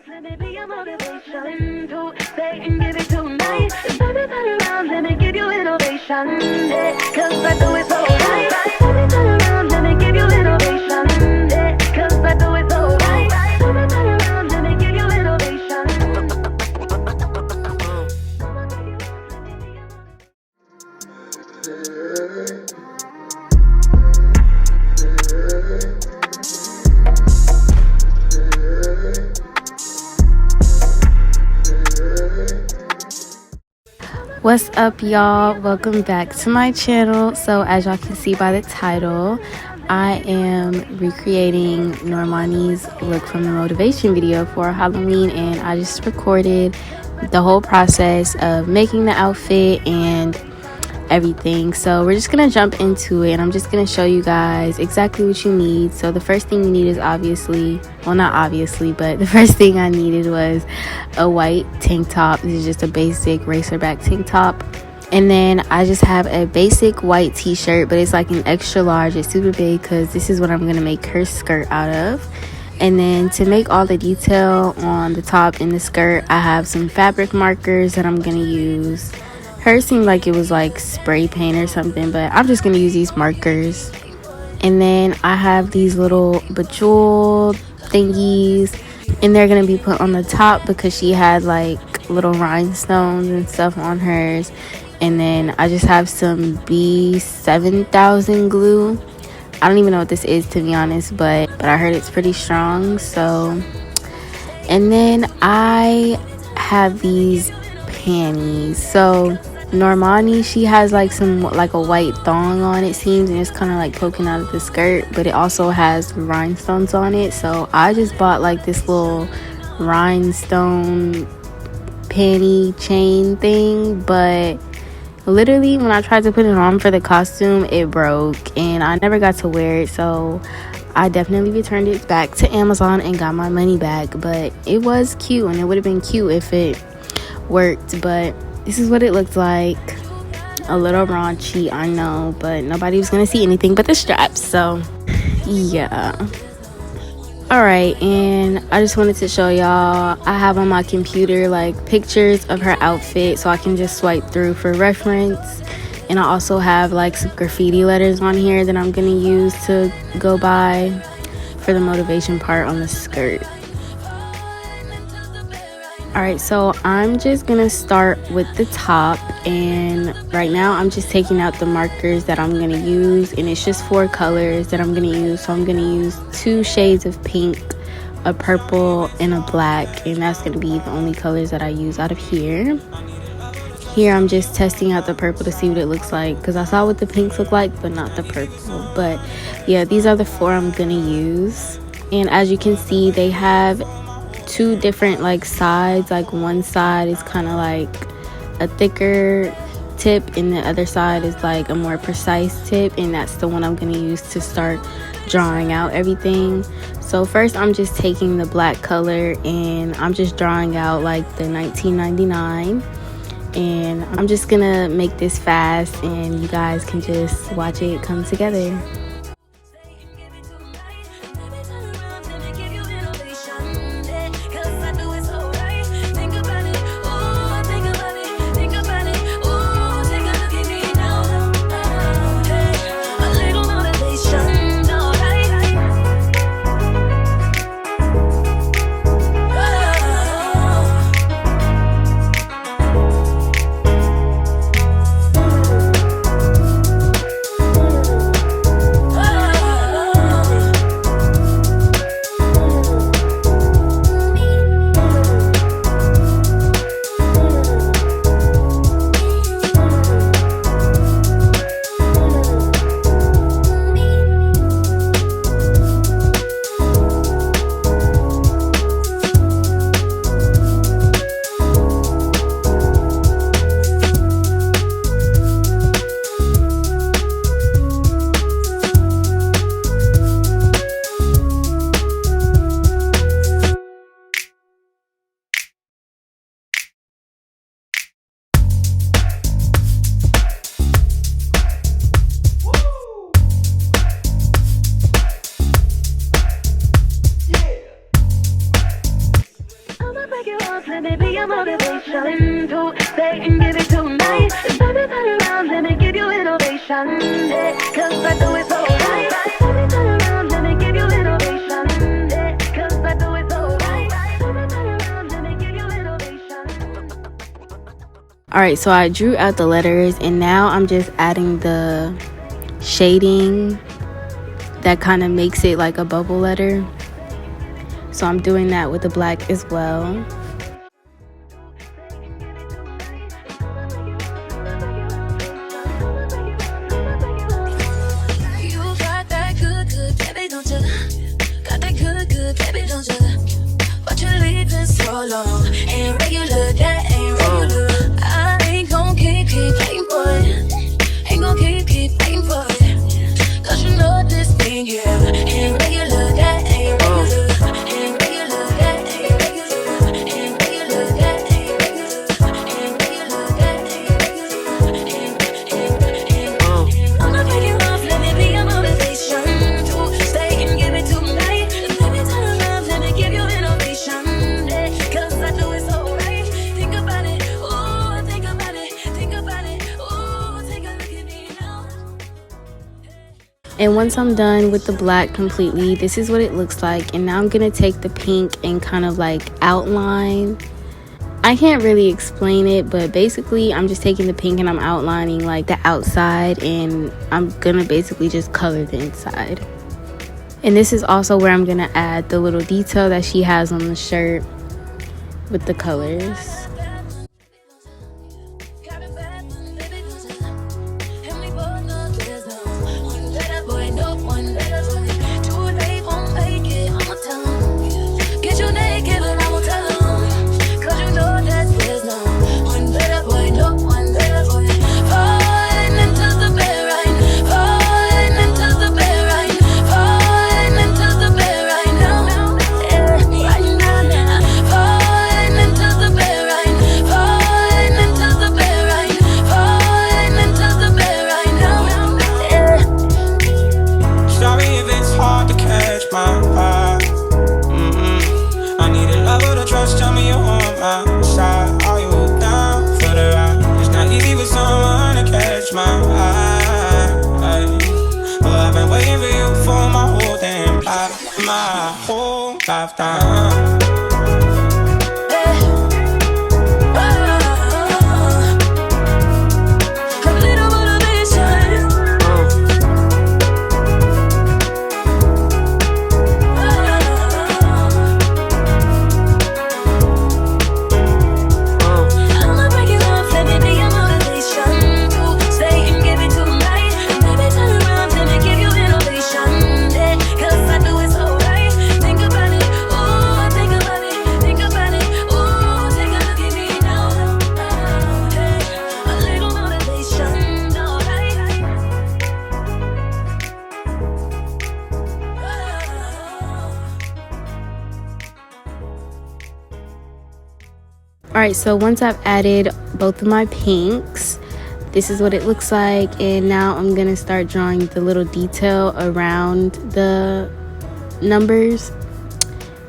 Let me be your motivation to stay and give it tonight. Turn it around, let me give you innovation. Yeah, cause I do it so right. Turn it around, let me give you innovation. Yeah, cause I do it so right. Turn it around, let me give you innovation. What's up, y'all? Welcome back to my channel. So as y'all can see by the title, I am recreating Normani's look from the motivation video for Halloween, and I just recorded the whole process of making the outfit and everything. So we're just gonna jump into it, and I'm just gonna show you guys exactly what you need. So the first thing you need is not obviously, but the first thing I needed was a white tank top. This is just a basic racerback tank top, and then I just have a basic white t-shirt, but it's like an extra large. It's super big because this is what I'm gonna make her skirt out of. And then to make all the detail on the top and the skirt, I have some fabric markers that I'm gonna use. Hers seemed like it was like spray paint or something, but I'm just gonna use these markers. And then I have these little bejeweled thingies, and they're gonna be put on the top because she had like little rhinestones and stuff on hers. And then I just have some B7000 glue. I don't even know what this is, to be honest, but I heard it's pretty strong. So, and then I have these panties. So Normani, she has like a white thong on, it seems, and it's kind of like poking out of the skirt, but it also has rhinestones on it. So I just bought like this little rhinestone panty chain thing, but literally when I tried to put it on for the costume, it broke and I never got to wear it. So I definitely returned it back to Amazon and got my money back. But it was cute, and it would have been cute if it worked, but this is what it looked like. A little raunchy, I know, but nobody was gonna see anything but the straps. So yeah. Alright, and I just wanted to show y'all, I have on my computer like pictures of her outfit so I can just swipe through for reference. And I also have like some graffiti letters on here that I'm gonna use to go by for the motivation part on the skirt. Alright, so I'm just gonna start with the top, and right now I'm just taking out the markers that I'm gonna use, and it's just 4 colors that I'm gonna use. So I'm gonna use 2 shades of pink, a purple, and a black, and that's gonna be the only colors that I use out of here. Here I'm just testing out the purple to see what it looks like, because I saw what the pinks look like but not the purple. But yeah, these are the 4 I'm gonna use, and as you can see, they have 2 different like sides. Like one side is kind of like a thicker tip, and the other side is like a more precise tip, and that's the one I'm going to use to start drawing out everything. So first I'm just taking the black color and I'm just drawing out like the 1999, and I'm just gonna make this fast and you guys can just watch it come together. you off, let me be your motivation to stay and give it tonight. Turn it around, let me give you innovation. Yeah, 'cause I do it so right. Turn it around, let me give you innovation. Yeah, 'cause I do it so right. Turn it around, let me give you innovation. Alright, so I drew out the letters and now I'm just adding the shading that kind of makes it like a bubble letter. So I'm doing that with the black as well. You got that good, good, baby, don't you? Got that good, good, baby, don't you? But you're leaving so long. Ain't regular, that ain't regular. I ain't gon' keep playing for it. Ain't gon' keep playing for it. 'Cause you know this thing, yeah. Ain't regular, that ain't regular. Ain't regular, that ain't regular. Ain't regular, that ain't regular. Ain't regular, that ain't regular. I'ma break you off, let me be your motivation to stay and give it tonight. Let me turn around, let me give you innovation. Yeah, 'cause I do it so right. Think about it, ooh, think about it, think about it, ooh, take a look at me now. And once I'm done with the black completely, this is what it looks like. And now I'm gonna take the pink and kind of like outline. I can't really explain it, but basically I'm just taking the pink and I'm outlining like the outside, and I'm gonna basically just color the inside. And this is also where I'm gonna add the little detail that she has on the shirt with the colors. Lifetime. Alright, so once I've added both of my pinks, this is what it looks like. And now I'm gonna start drawing the little detail around the numbers,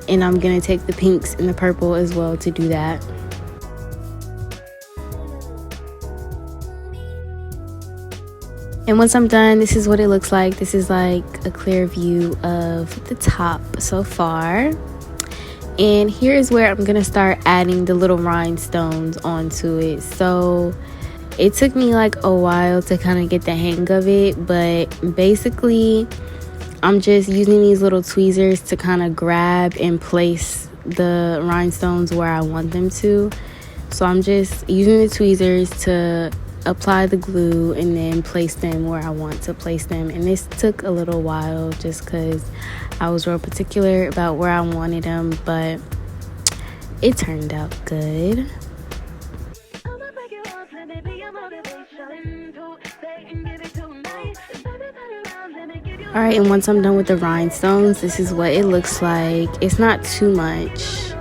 and I'm gonna take the pinks and the purple as well to do that. And once I'm done, this is what it looks like. This is like a clear view of the top so far. And here is where I'm gonna start adding the little rhinestones onto it. So it took me like a while to kind of get the hang of it, but basically I'm just using these little tweezers to kind of grab and place the rhinestones where I want them to. So I'm just using the tweezers to apply the glue and then place them where I want to place them. And this took a little while just because I was real particular about where I wanted them, but it turned out good. Alright, and once I'm done with the rhinestones, this is what it looks like. It's not too much,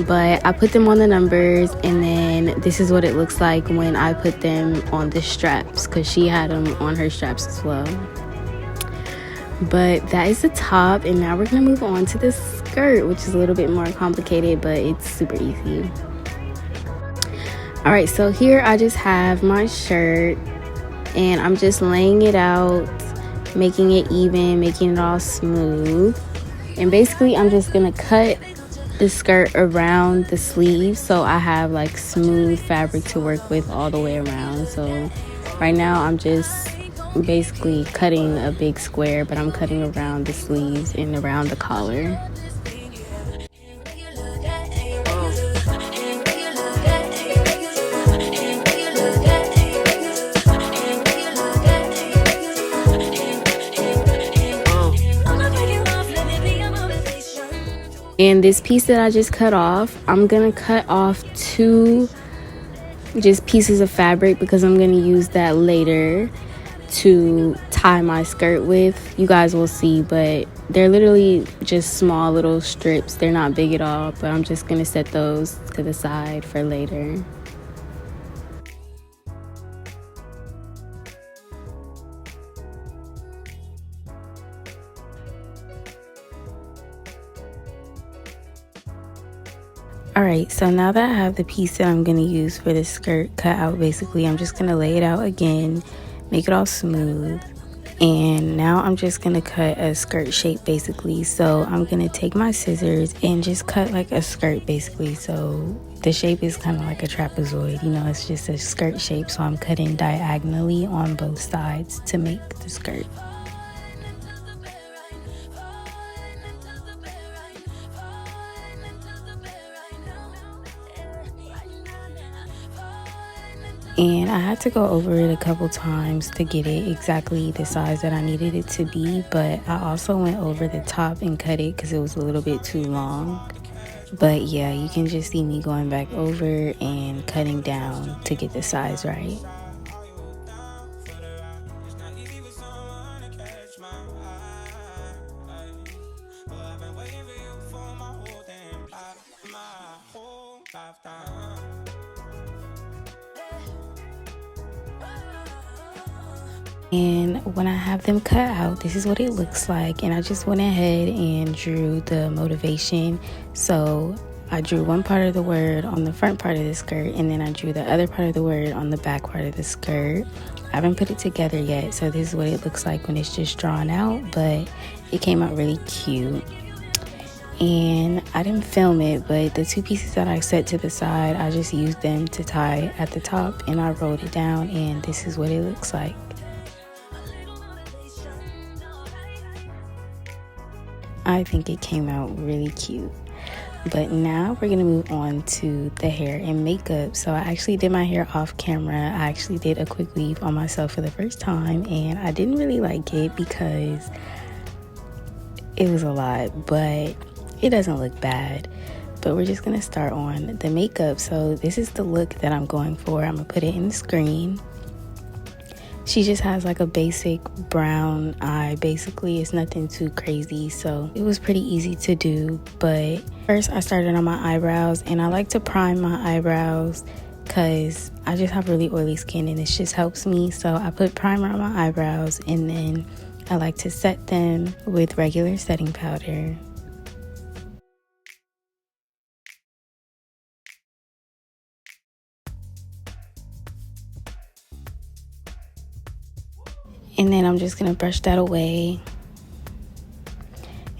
but I put them on the numbers, and then this is what it looks like when I put them on the straps, because she had them on her straps as well. But that is the top, and now we're gonna move on to the skirt. skirt, which is a little bit more complicated, but it's super easy. All right, so here I just have my shirt, and I'm just laying it out, making it even, making it all smooth. And basically I'm just gonna cut the skirt around the sleeve so I have like smooth fabric to work with all the way around. So right now I'm just basically cutting a big square, but I'm cutting around the sleeves and around the collar. And this piece that I just cut off, I'm gonna cut off 2 just pieces of fabric because I'm gonna use that later to tie my skirt with. You guys will see, but they're literally just small little strips. They're not big at all, but I'm just gonna set those to the side for later. Alright, so now that I have the piece that I'm going to use for the skirt cut out, basically, I'm just going to lay it out again, make it all smooth. And now I'm just going to cut a skirt shape, basically. So I'm going to take my scissors and just cut like a skirt, basically. So the shape is kind of like a trapezoid, you know, it's just a skirt shape. So I'm cutting diagonally on both sides to make the skirt. And I had to go over it a couple times to get it exactly the size that I needed it to be, but I also went over the top and cut it because it was a little bit too long. But yeah, you can just see me going back over and cutting down to get the size right. And when I have them cut out, this is what it looks like. And I just went ahead and drew the motivation. So I drew one part of the word on the front part of the skirt, and then I drew the other part of the word on the back part of the skirt. I haven't put it together yet, so this is what it looks like when it's just drawn out, but it came out really cute. And I didn't film it, but the 2 pieces that I set to the side, I just used them to tie at the top, and I rolled it down, and this is what it looks like. I think it came out really cute. But now we're gonna move on to the hair and makeup. So I actually did my hair off camera. I actually did a quick weave on myself for the first time, and I didn't really like it because it was a lot, but it doesn't look bad. But we're just gonna start on the makeup. So this is the look that I'm going for. I'm gonna put it in the screen. She just has like a basic brown eye. Basically, it's nothing too crazy, so it was pretty easy to do. But first I started on my eyebrows, and I like to prime my eyebrows because I just have really oily skin and it just helps me. So I put primer on my eyebrows, and then I like to set them with regular setting powder. And then I'm just going to brush that away.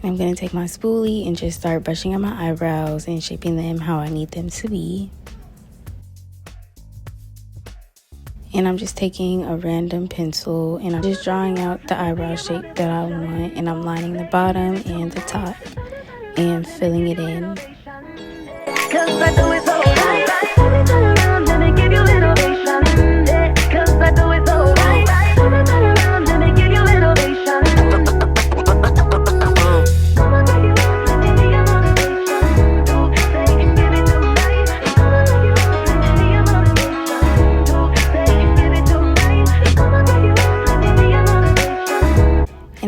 And I'm going to take my spoolie and just start brushing on my eyebrows and shaping them how I need them to be. And I'm just taking a random pencil and I'm just drawing out the eyebrow shape that I want. And I'm lining the bottom and the top and filling it in.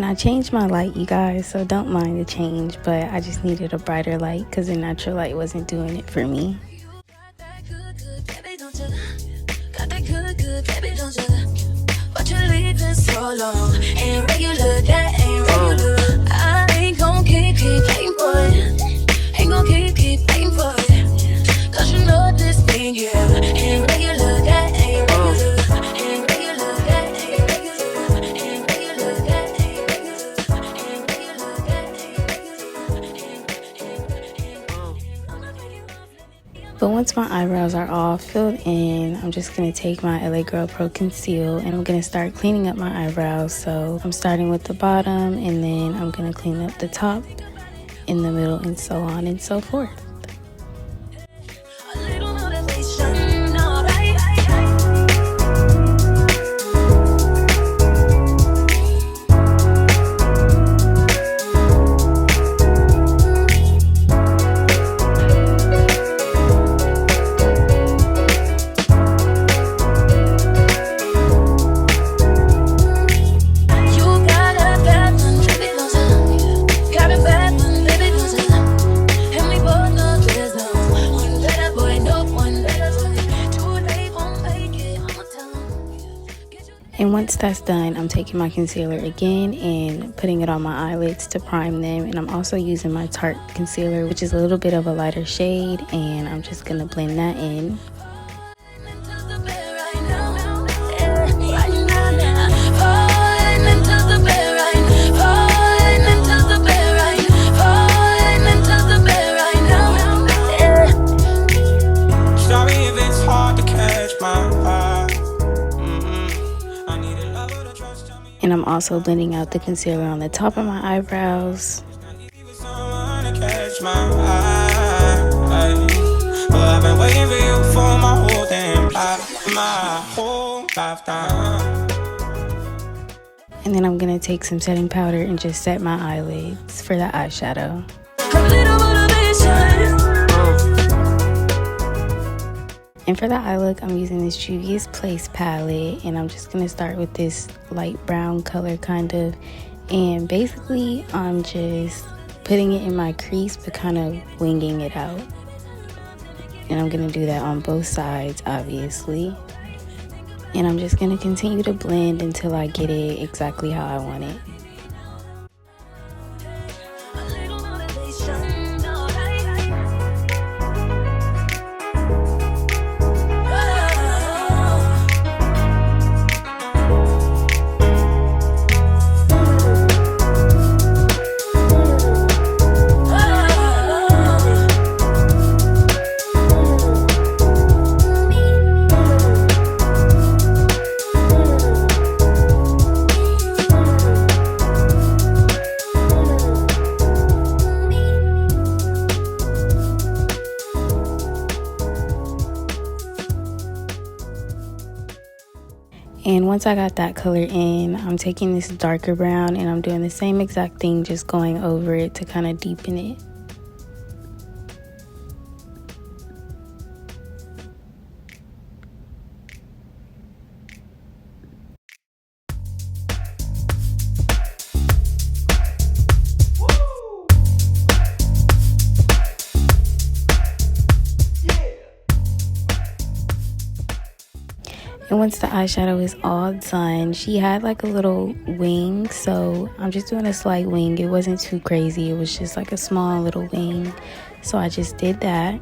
I changed my light, you guys, so don't mind the change, but I just needed a brighter light because the natural light wasn't doing it for me. What you leaving so long? Ain't regular, that ain't regular. I ain't gon' keep playing for it. Ain't gon' keep playing for it. Cause you know this thing here ain't regular, that ain't regular. Ain't regular, that ain't regular. Ain't regular, that ain't regular. Ain't regular, that ain't regular. But once my eyebrows are all filled in, I'm just going to take my LA Girl Pro Conceal and I'm going to start cleaning up my eyebrows. So I'm starting with the bottom and then I'm going to clean up the top, in the middle, and so on and so forth. A little motivation, alright. You got a bad one, baby, don't you? Got a bad one, baby, don't you? And we both know there's no one better boy, no one better boy. Too late, won't make it, I'ma tell 'em. Get you. And once that's done, I'm taking my concealer again and putting it on my eyelids to prime them. And I'm also using my Tarte concealer, which is a little bit of a lighter shade, and I'm just going to blend that in. Sorry if it's hard to catch my eye. I need a lover to trust. Tell me And I'm also blending out the concealer on the top of my eyebrows. easy with someone to catch my eye. But I've been waiting for you for my whole damn life, my whole lifetime. And then I'm going to take some setting powder and just set my eyelids for the eyeshadow. A little motivation. And for the eye look, I'm using this Juvia's Place palette, and I'm just going to start with this light brown color kind of. And basically, I'm just putting it in my crease, but kind of winging it out. And I'm going to do that on both sides, obviously. And I'm just going to continue to blend until I get it exactly how I want it. A little motivation, alright. And once I got that color in, I'm taking this darker brown and I'm doing the same exact thing, just going over it to kind of deepen it. And once the eyeshadow is all done, she had like a little wing, so I'm just doing a slight wing. It wasn't too crazy, it was just like a small little wing, so I just did that.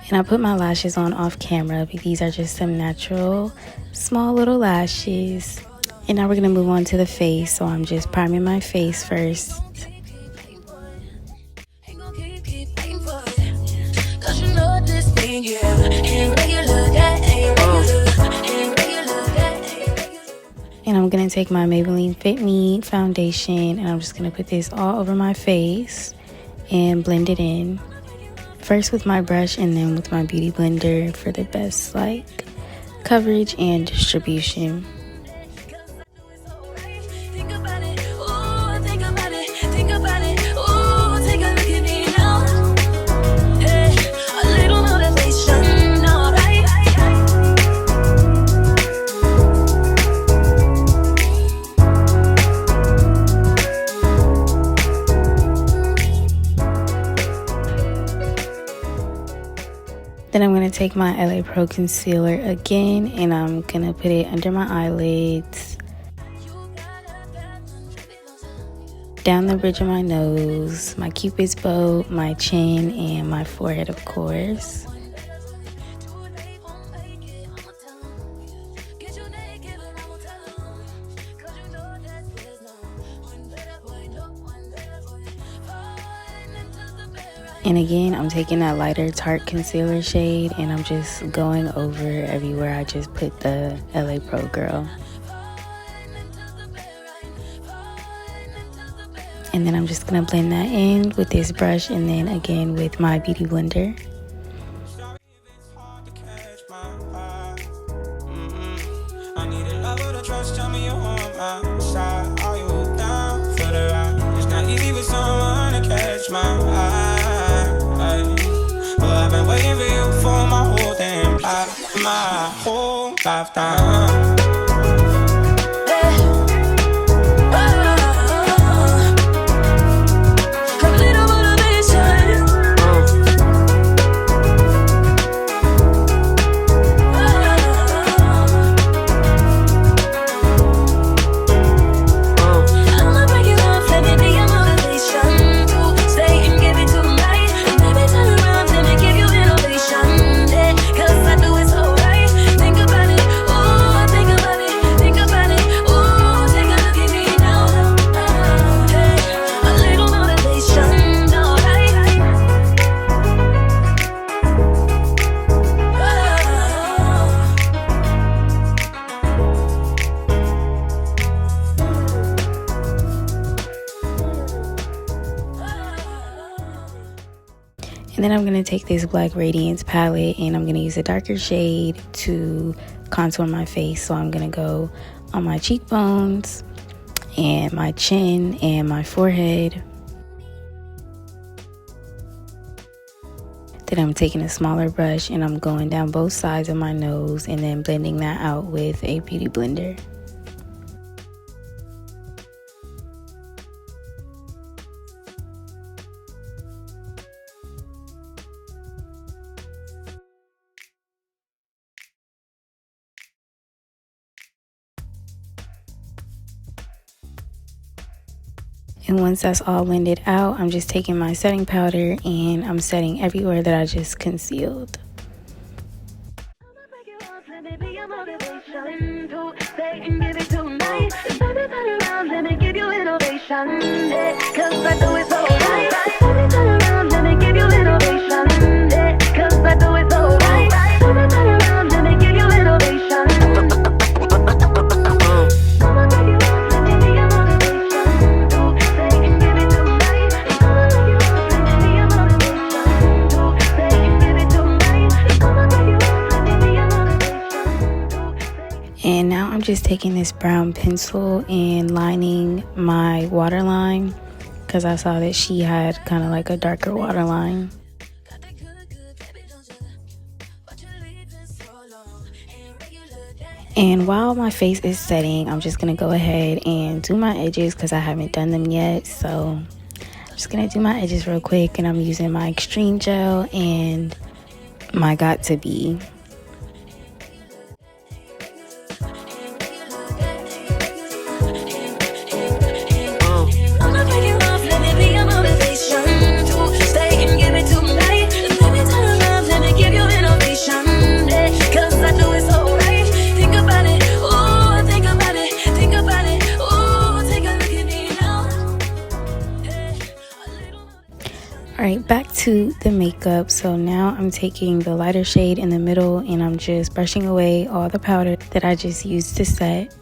And I put my lashes on off camera, but these are just some natural small little lashes. And now we're gonna move on to the face, so I'm just priming my face first. And I'm gonna take my Maybelline Fit Me foundation and I'm just gonna put this all over my face and blend it in. First with my brush and then with my beauty blender for the best like coverage and distribution. Think about it. Then I'm going to take my LA Pro concealer again, and I'm going to put it under my eyelids, down the bridge of my nose, my cupid's bow, my chin, and my forehead, of course. And again, I'm taking that lighter Tarte concealer shade, and I'm just going over everywhere I just put the LA Pro Girl. And then I'm just going to blend that in with this brush, and then again with my beauty blender. I need a lover to trust, tell me you want my side. Are you down for the ride? It's not easy with someone to catch my eye. But I've been waiting for you for my whole damn life, my whole lifetime. And then I'm going to take this Black Radiance palette, and I'm going to use a darker shade to contour my face. So I'm going to go on my cheekbones and my chin and my forehead. Then I'm taking a smaller brush, and I'm going down both sides of my nose and then blending that out with a beauty blender. And once that's all blended out, I'm just taking my setting powder and I'm setting everywhere that I just concealed. And now I'm just taking this brown pencil and lining my waterline, because I saw that she had kind of like a darker waterline. And while my face is setting, I'm just going to go ahead and do my edges because I haven't done them yet. So I'm just going to do my edges real quick, and I'm using my Extreme Gel and my Got To Be. Alright, back to the makeup. So now I'm taking the lighter shade in the middle, and I'm just brushing away all the powder that I just used to set.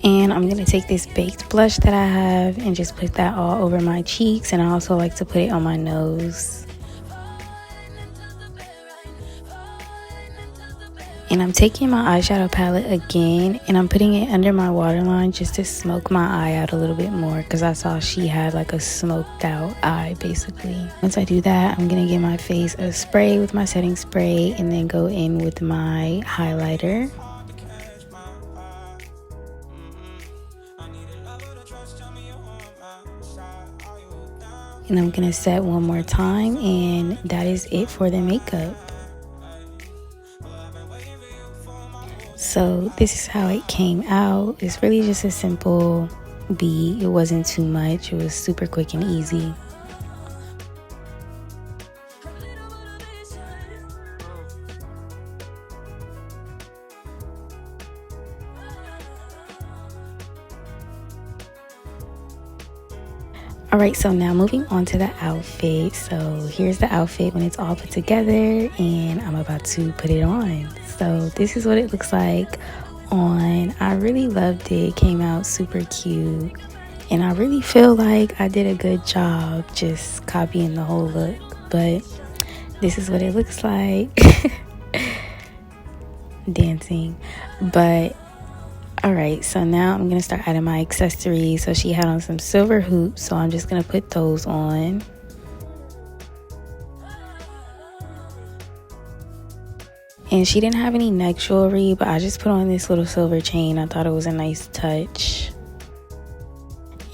And I'm going to take this baked blush that I have and just put that all over my cheeks. And I also like to put it on my nose. And I'm taking my eyeshadow palette again and I'm putting it under my waterline just to smoke my eye out a little bit more, because I saw she had like a smoked out eye basically. Once I do that, I'm gonna give my face a spray with my setting spray and then go in with my highlighter. And I'm gonna set one more time, and that is it for the makeup. So this is how it came out. It's really just a simple beat. It wasn't too much. It was super quick and easy. Alright, so now moving on to the outfit. So here's the outfit when it's all put together, and I'm about to put it on. So this is what it looks like on. I really loved it. It came out super cute, and I really feel like I did a good job just copying the whole look. But this is what it looks like. Dancing. But alright, so now I'm going to start adding my accessories. So she had on some silver hoops, so I'm just going to put those on. And she didn't have any neck jewelry, but I just put on this little silver chain. I thought it was a nice touch.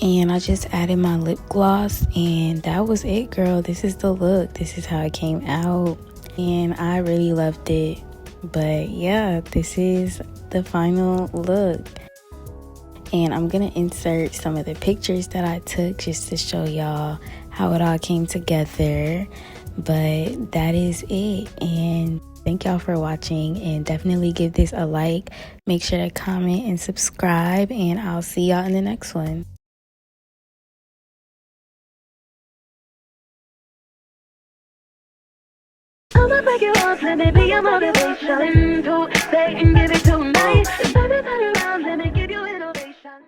And I just added my lip gloss, and that was it, girl. This is the look. This is how it came out, and I really loved it. But yeah, this is the final look. And I'm gonna insert some of the pictures that I took just to show y'all how it all came together. But that is it, and thank y'all for watching, and definitely give this a like. Make sure to comment and subscribe, and I'll see y'all in the next one. I'ma break you off, let me be your motivation to stay and give it tonight. Baby, turn around, let me give you innovation.